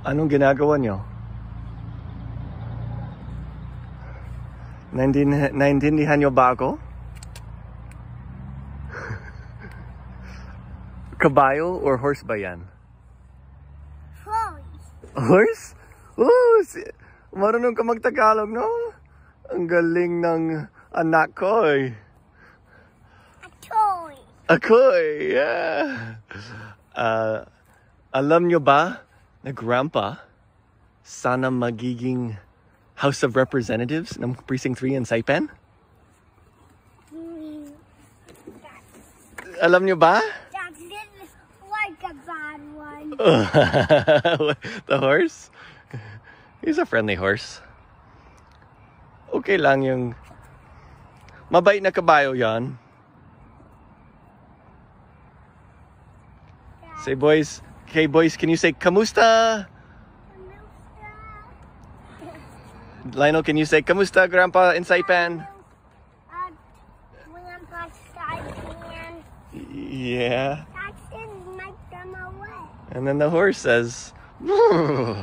Anong ginagawa nyo? Naintindihan nyo ba ako? Kabayo or horse ba yan? Horse. Horse? Oh, marunong ka magtagalog, no? Ang galing ng anak ko eh. Akoy. Akoy, yeah. Alam nyo ba na Grandpa sana magiging House of Representatives ng Precinct 3 in Saipan? Alam nyo ba? That didn't like a bad one. The horse? He's a friendly horse. Okay lang yung mabait na kabayo yan. Say boys, okay boys, can you say kamusta? Lionel, can you say kamusta, Grandpa in Saipan? Grandpa Saipan. Yeah. That didn't make them away. And then the horse says, "Moo."